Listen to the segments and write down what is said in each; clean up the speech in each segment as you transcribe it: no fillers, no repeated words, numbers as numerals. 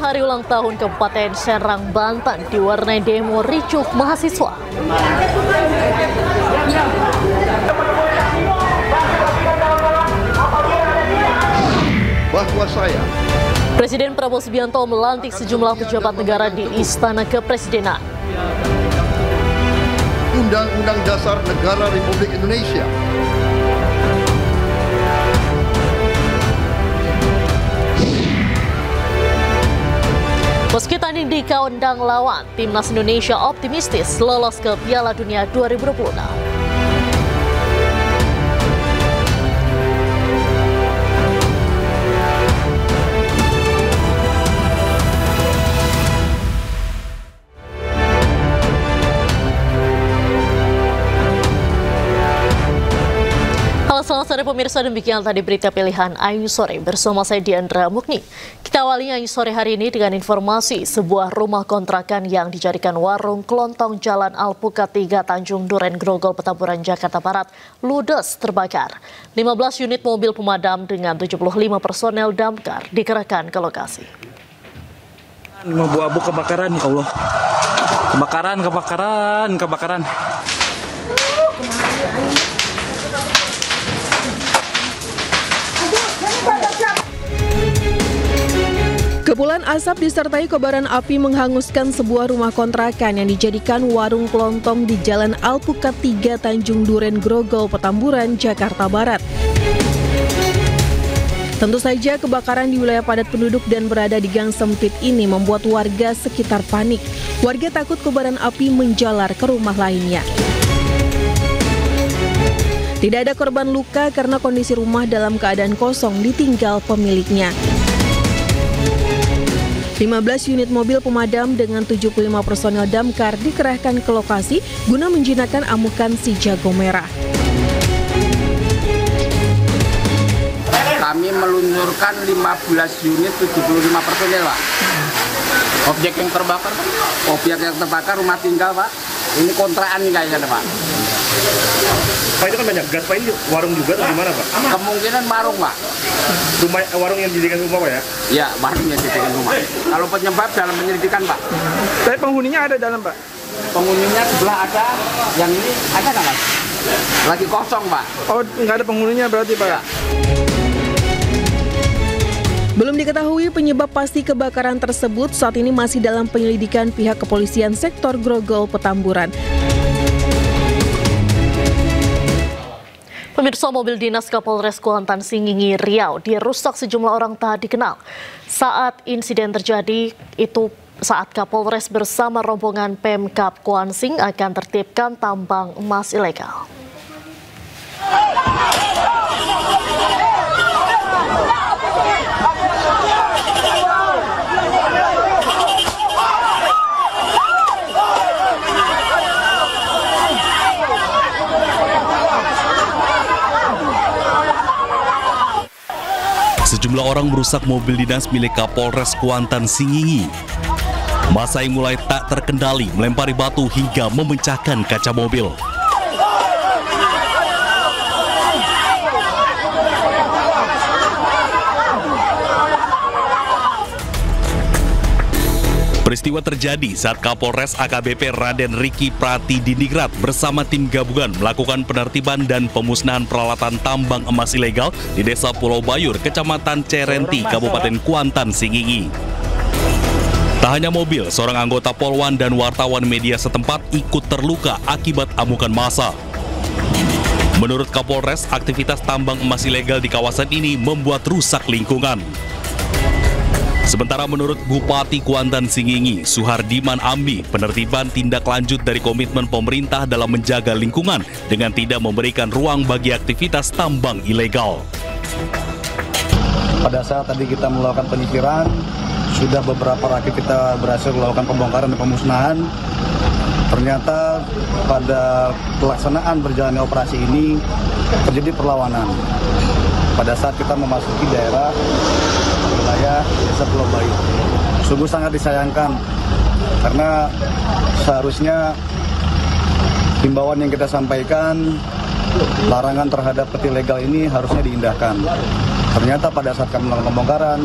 hari ulang tahun Kabupaten Serang, Banten diwarnai demo ricuh mahasiswa. Bahwa saya Presiden Prabowo Subianto melantik sejumlah pejabat negara di Istana Kepresidenan. Undang-Undang Dasar Negara Republik Indonesia. Meski tanding di kandang lawan, Timnas Indonesia optimistis lolos ke Piala Dunia 2026. Selamat sore pemirsa, demikian tadi berita pilihan Ayu Sore bersama saya Diandra Mukni. Kita awali Ayu Sore hari ini dengan informasi sebuah rumah kontrakan yang dijadikan warung kelontong Jalan Alpukat 3 Tanjung Duren Grogol Petamburan Jakarta Barat ludes terbakar. 15 unit mobil pemadam dengan 75 personel damkar dikerahkan ke lokasi. Abu-abu kebakaran, ya Allah. Kebakaran. Kepulan asap disertai kobaran api menghanguskan sebuah rumah kontrakan yang dijadikan warung kelontong di Jalan Alpukat 3 Tanjung Duren Grogol Petamburan, Jakarta Barat. Tentu saja kebakaran di wilayah padat penduduk dan berada di gang sempit ini membuat warga sekitar panik. Warga takut kobaran api menjalar ke rumah lainnya. Tidak ada korban luka karena kondisi rumah dalam keadaan kosong ditinggal pemiliknya. 15 unit mobil pemadam dengan 75 personel damkar dikerahkan ke lokasi guna menjinakkan amukan si jago merah. Kami meluncurkan 15 unit 75 personel, Pak. Objek yang terbakar rumah tinggal, Pak. Ini kontrakan nih kayaknya, Pak. Pak, itu kan banyak gas, Pak. Ini warung juga atau gimana, Pak? Kemungkinan warung, Pak. Warung yang dijadikan rumah, Pak, ya? Ya, warung yang dijadikan rumah. Kalau penyebab dalam penyelidikan, Pak. Tapi penghuninya ada dalam, Pak? Penghuninya sebelah ada, yang ini ada nggak, Mas? Lagi kosong, Pak. Oh, nggak ada penghuninya berarti, Pak? Ya. Belum diketahui penyebab pasti kebakaran tersebut, saat ini masih dalam penyelidikan pihak kepolisian sektor Grogol Petamburan. Pemirsa, mobil dinas Kapolres Kuantan Singingi Riau dirusak sejumlah orang tak dikenal. Saat insiden terjadi itu saat Kapolres bersama rombongan Pemkab Kuansing akan tertibkan tambang emas ilegal. Sejumlah orang merusak mobil dinas milik Kapolres Kuantan Singingi. Massa yang mulai tak terkendali melempari batu hingga memecahkan kaca mobil. Peristiwa terjadi saat Kapolres AKBP Raden Riki Pratidiningrat bersama tim gabungan melakukan penertiban dan pemusnahan peralatan tambang emas ilegal di Desa Pulau Bayur, Kecamatan Cerenti, Kabupaten Kuantan Singingi. Tak hanya mobil, seorang anggota Polwan dan wartawan media setempat ikut terluka akibat amukan massa. Menurut Kapolres, aktivitas tambang emas ilegal di kawasan ini membuat rusak lingkungan. Sementara menurut Bupati Kuantan Singingi, Suhardiman Ambi, penertiban tindak lanjut dari komitmen pemerintah dalam menjaga lingkungan dengan tidak memberikan ruang bagi aktivitas tambang ilegal. Pada saat tadi kita melakukan penyisiran, sudah beberapa rakyat kita berhasil melakukan pembongkaran dan pemusnahan. Ternyata pada pelaksanaan berjalannya operasi ini terjadi perlawanan. Pada saat kita memasuki daerah wilayah Desa Pulau Bayur, sungguh sangat disayangkan karena seharusnya himbauan yang kita sampaikan, larangan terhadap peti legal ini harusnya diindahkan. Ternyata pada saat kami melakukan pembongkaran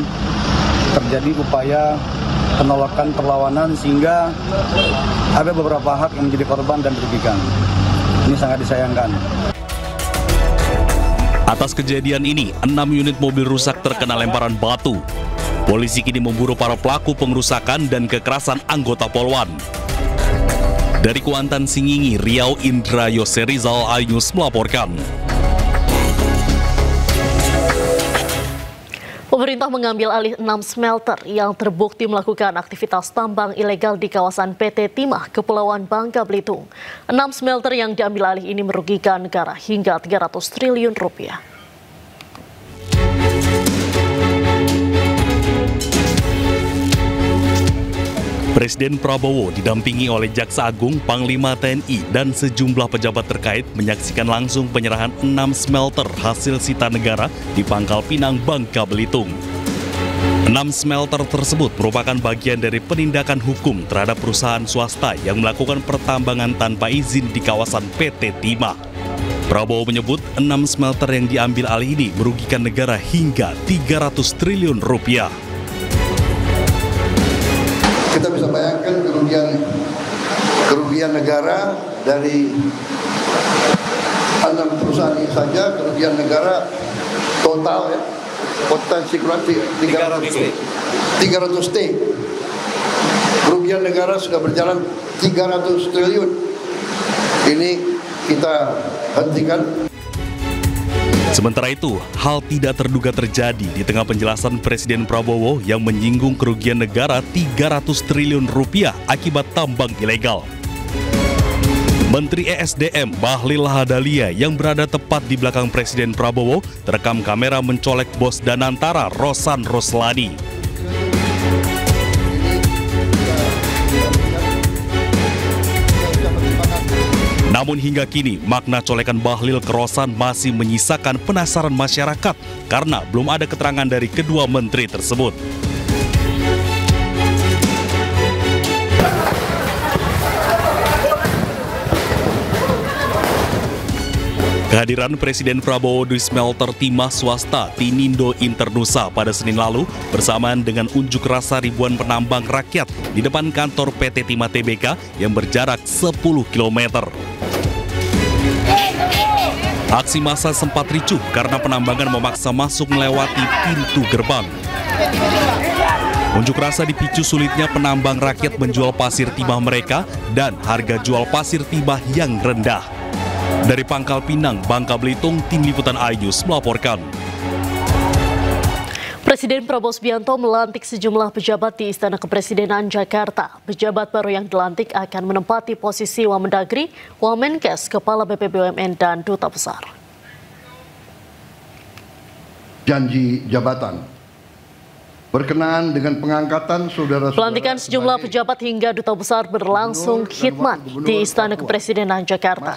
terjadi upaya penolakan, perlawanan, sehingga ada beberapa hak yang menjadi korban dan dirugikan. Ini sangat disayangkan. Atas kejadian ini, 6 unit mobil rusak terkena lemparan batu. Polisi kini memburu para pelaku pengerusakan dan kekerasan anggota Polwan. Dari Kuantan Singingi, Riau, Indra Yoserizal, iNews melaporkan. Pemerintah mengambil alih 6 smelter yang terbukti melakukan aktivitas tambang ilegal di kawasan PT Timah, Kepulauan Bangka Belitung. 6 smelter yang diambil alih ini merugikan negara hingga 300 triliun rupiah. Presiden Prabowo didampingi oleh Jaksa Agung, Panglima TNI, dan sejumlah pejabat terkait menyaksikan langsung penyerahan 6 smelter hasil sita negara di Pangkal Pinang, Bangka Belitung. 6 smelter tersebut merupakan bagian dari penindakan hukum terhadap perusahaan swasta yang melakukan pertambangan tanpa izin di kawasan PT Timah. Prabowo menyebut 6 smelter yang diambil alih ini merugikan negara hingga 300 triliun rupiah. Kita bisa bayangkan kerugian negara dari 6 perusahaan ini saja, kerugian negara total ya, potensi 300 T. Kerugian negara sudah berjalan 300 triliun. Ini kita hentikan. Sementara itu, hal tidak terduga terjadi di tengah penjelasan Presiden Prabowo yang menyinggung kerugian negara 300 triliun rupiah akibat tambang ilegal. Menteri ESDM Bahlil Lahadalia yang berada tepat di belakang Presiden Prabowo terekam kamera mencolek bos Danantara Rosan Roslani. Namun hingga kini, makna colekan Bahlil ke Rosan masih menyisakan penasaran masyarakat karena belum ada keterangan dari kedua menteri tersebut. Kehadiran Presiden Prabowo di smelter timah swasta Tinindo Internusa pada Senin lalu bersamaan dengan unjuk rasa ribuan penambang rakyat di depan kantor PT Timah Tbk yang berjarak 10 km. Aksi massa sempat ricuh karena penambangan memaksa masuk melewati pintu gerbang. Unjuk rasa dipicu sulitnya penambang rakyat menjual pasir timah mereka dan harga jual pasir timah yang rendah. Dari Pangkal Pinang, Bangka Belitung, Tim Liputan iNews melaporkan. Presiden Prabowo Subianto melantik sejumlah pejabat di Istana Kepresidenan Jakarta. Pejabat baru yang dilantik akan menempati posisi Wamendagri, Wamenkes, Kepala BPBUMN, dan Duta Besar. Janji jabatan berkenaan dengan pengangkatan saudara-saudara. Pelantikan sejumlah pejabat hingga duta besar berlangsung khidmat di Istana Kepresidenan Jakarta.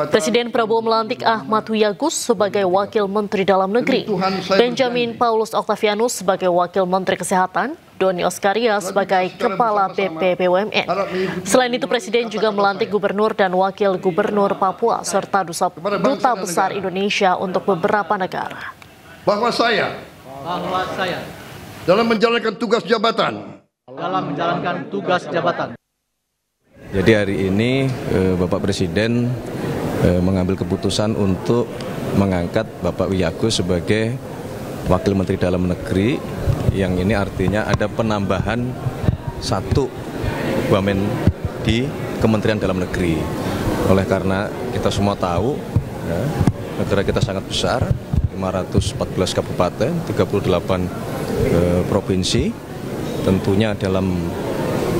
Presiden Prabowo melantik Ahmad Wiyagus sebagai Wakil Menteri Dalam Negeri, Benjamin Paulus Octavianus sebagai Wakil Menteri Kesehatan, Doni Oskaria sebagai Kepala BPBUMN. Selain itu, Presiden juga melantik Gubernur dan Wakil Gubernur Papua serta Duta Besar Indonesia untuk beberapa negara. Bahwa saya dalam menjalankan tugas jabatan. Jadi hari ini Bapak Presiden mengambil keputusan untuk mengangkat Bapak Wiyagus sebagai Wakil Menteri Dalam Negeri, yang ini artinya ada penambahan 1 wamen di Kementerian Dalam Negeri. Oleh karena kita semua tahu ya, negara kita sangat besar, 514 kabupaten, 38 provinsi, tentunya dalam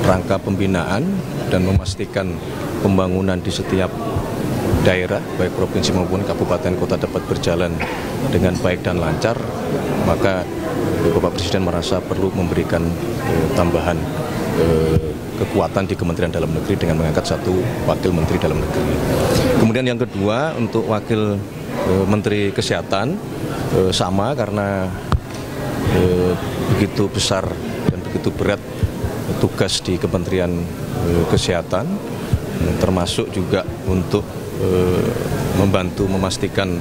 rangka pembinaan dan memastikan pembangunan di setiap daerah, baik provinsi maupun kabupaten kota dapat berjalan dengan baik dan lancar, maka Bapak Presiden merasa perlu memberikan tambahan kekuatan di Kementerian Dalam Negeri dengan mengangkat 1 Wakil Menteri Dalam Negeri. Kemudian yang kedua, untuk Wakil Menteri Kesehatan sama, karena begitu besar dan begitu berat tugas di Kementerian Kesehatan, termasuk juga untuk membantu memastikan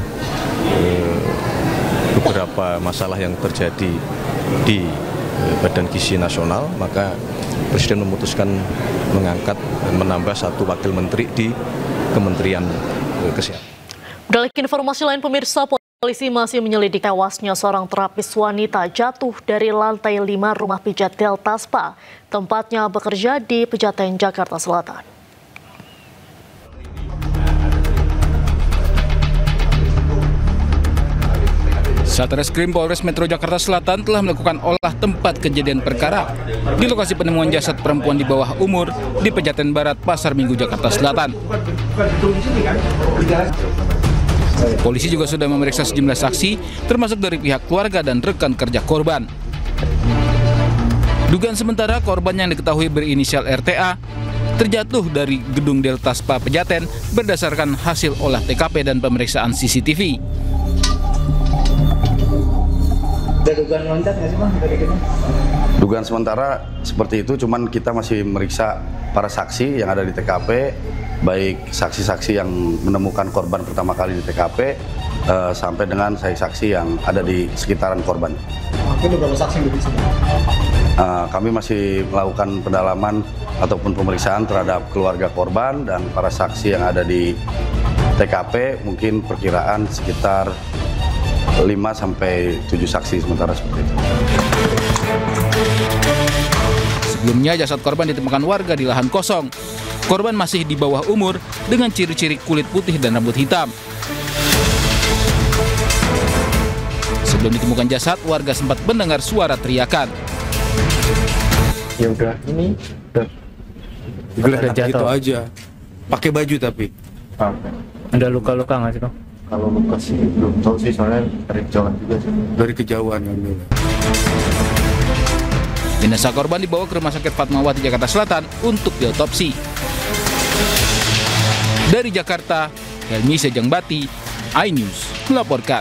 beberapa masalah yang terjadi di Badan Gizi Nasional, maka Presiden memutuskan mengangkat dan menambah 1 wakil menteri di Kementerian Kesehatan. Beralih ke informasi lain, pemirsa, polisi masih menyelidiki tewasnya seorang terapis wanita jatuh dari lantai 5 rumah pijat Delta Spa, tempatnya bekerja di Pejaten, Jakarta Selatan. Satreskrim Polres Metro Jakarta Selatan telah melakukan olah tempat kejadian perkara di lokasi penemuan jasad perempuan di bawah umur di Pejaten Barat, Pasar Minggu, Jakarta Selatan. Polisi juga sudah memeriksa sejumlah saksi, termasuk dari pihak keluarga dan rekan kerja korban. Dugaan sementara korban yang diketahui berinisial RTA terjatuh dari gedung Delta Spa Pejaten berdasarkan hasil olah TKP dan pemeriksaan CCTV. Ada dugaan loncat nggak sih Bang? Dugaan sementara seperti itu, cuman kita masih meriksa para saksi yang ada di TKP, baik saksi-saksi yang menemukan korban pertama kali di TKP, sampai dengan saksi-saksi yang ada di sekitaran korban. Mungkin beberapa saksi yang diperiksa? Kami masih melakukan pendalaman ataupun pemeriksaan terhadap keluarga korban dan para saksi yang ada di TKP, mungkin perkiraan sekitar 5-7 saksi sementara seperti itu. Sebelumnya jasad korban ditemukan warga di lahan kosong. Korban masih di bawah umur dengan ciri-ciri kulit putih dan rambut hitam. Sebelum ditemukan jasad, warga sempat mendengar suara teriakan. Ya udah, ini udah jatuh gitu aja. Pakai baju tapi. Ada luka-luka nggak sih Bang? Kalau luka sih belum tahu sih, soalnya dari kejauhan juga sih. Dari kejauhan. Jenazah korban dibawa ke Rumah Sakit Fatmawati, Jakarta Selatan untuk diotopsi. Dari Jakarta, Helmi Sejangbati, iNews melaporkan.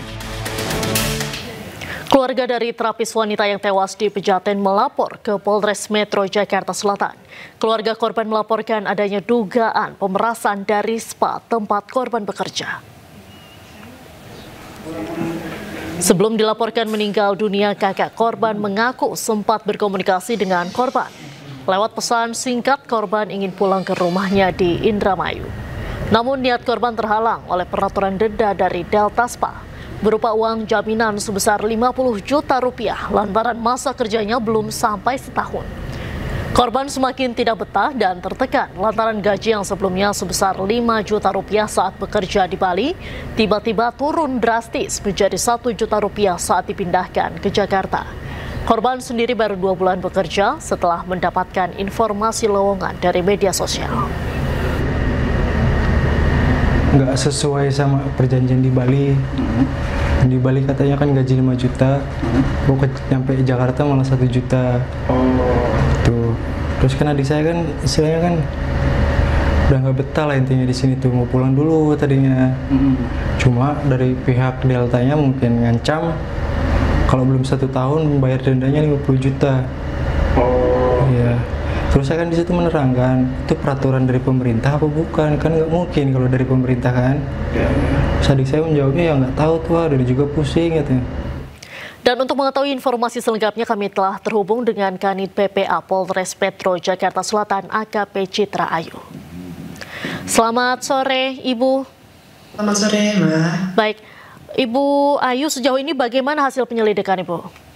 Keluarga dari terapis wanita yang tewas di Pejaten melapor ke Polres Metro Jakarta Selatan. Keluarga korban melaporkan adanya dugaan pemerasan dari spa tempat korban bekerja. Sebelum dilaporkan meninggal dunia, kakak korban mengaku sempat berkomunikasi dengan korban. Lewat pesan singkat, korban ingin pulang ke rumahnya di Indramayu. Namun niat korban terhalang oleh peraturan denda dari Delta Spa berupa uang jaminan sebesar 50 juta rupiah lantaran masa kerjanya belum sampai setahun. Korban semakin tidak betah dan tertekan lantaran gaji yang sebelumnya sebesar 5 juta rupiah saat bekerja di Bali tiba-tiba turun drastis menjadi 1 juta rupiah saat dipindahkan ke Jakarta. Korban sendiri baru 2 bulan bekerja setelah mendapatkan informasi lowongan dari media sosial. Nggak sesuai sama perjanjian di Bali. Di Bali katanya kan gaji 5 juta, kok nyampe Jakarta malah 1 juta. Tuh. Terus kan adik saya kan istilahnya kan udah nggak betah lah intinya di sini tuh, mau pulang dulu tadinya. Cuma dari pihak Deltanya mungkin ngancam kalau belum 1 tahun bayar dendanya 50 juta. Iya. Terus saya kan di situ menerangkan itu peraturan dari pemerintah apa bukan, kan nggak mungkin kalau dari pemerintah kan. Terus adik saya menjawabnya ya nggak tahu tuh, udah juga pusing katanya. Dan untuk mengetahui informasi selengkapnya kami telah terhubung dengan Kanit PPA Polres Metro Jakarta Selatan AKP Citra Ayu. Selamat sore Ibu. Selamat sore Mbak. Baik, Ibu Ayu, sejauh ini bagaimana hasil penyelidikan Ibu?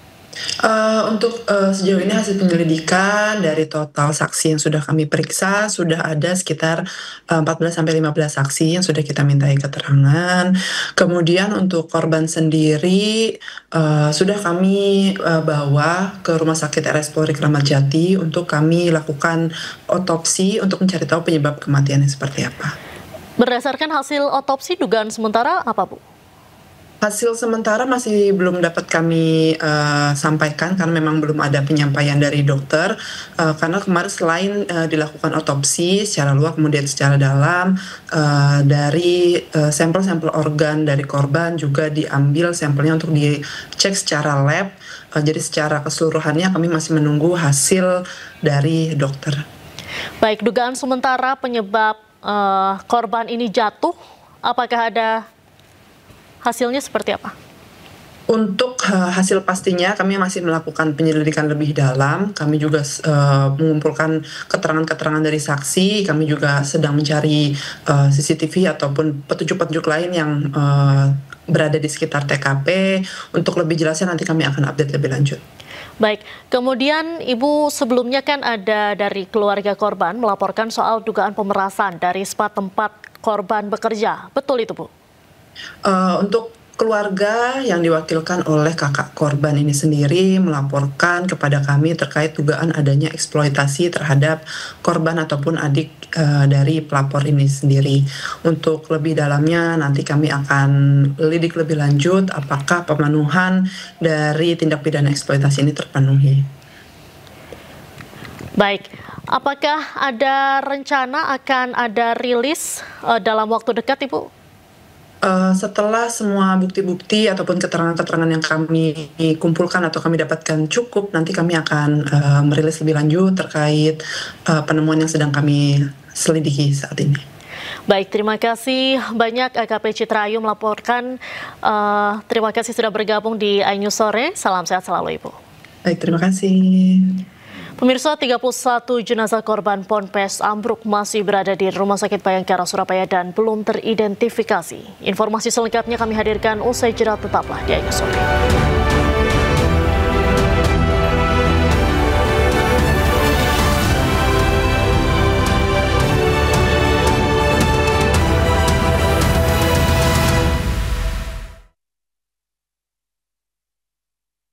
Untuk sejauh ini hasil penyelidikan dari total saksi yang sudah kami periksa, sudah ada sekitar 14-15 saksi yang sudah kita mintai keterangan. Kemudian untuk korban sendiri sudah kami bawa ke Rumah Sakit RS Polri Kramat Jati untuk kami lakukan otopsi untuk mencari tahu penyebab kematiannya seperti apa. Berdasarkan hasil otopsi, dugaan sementara apa Bu? Hasil sementara masih belum dapat kami sampaikan karena memang belum ada penyampaian dari dokter. Karena kemarin selain dilakukan otopsi secara luas kemudian secara dalam, dari sampel-sampel organ dari korban juga diambil sampelnya untuk dicek secara lab. Jadi secara keseluruhannya kami masih menunggu hasil dari dokter. Baik, dugaan sementara penyebab korban ini jatuh, apakah ada hasilnya seperti apa? Untuk hasil pastinya kami masih melakukan penyelidikan lebih dalam. Kami juga mengumpulkan keterangan-keterangan dari saksi. Kami juga sedang mencari CCTV ataupun petunjuk-petunjuk lain yang berada di sekitar TKP. Untuk lebih jelasnya nanti kami akan update lebih lanjut. Baik, kemudian Ibu sebelumnya kan ada dari keluarga korban melaporkan soal dugaan pemerasan dari spa tempat korban bekerja. Betul itu, Bu? Untuk keluarga yang diwakilkan oleh kakak korban ini sendiri melaporkan kepada kami terkait dugaan adanya eksploitasi terhadap korban ataupun adik dari pelapor ini sendiri. Untuk lebih dalamnya nanti kami akan lidik lebih lanjut apakah pemenuhan dari tindak pidana eksploitasi ini terpenuhi. Baik, apakah ada rencana akan ada rilis dalam waktu dekat, Ibu? Setelah semua bukti-bukti ataupun keterangan-keterangan yang kami kumpulkan atau kami dapatkan cukup, nanti kami akan merilis lebih lanjut terkait penemuan yang sedang kami selidiki saat ini. Baik, terima kasih banyak AKP Citra Ayu melaporkan. Terima kasih sudah bergabung di iNews Sore. Salam sehat selalu, Ibu. Baik, terima kasih. Pemirsa, 31 jenazah korban Ponpes ambruk masih berada di Rumah Sakit Bayangkara Surabaya dan belum teridentifikasi. Informasi selengkapnya kami hadirkan usai jeda, tetaplah di iNews Sore.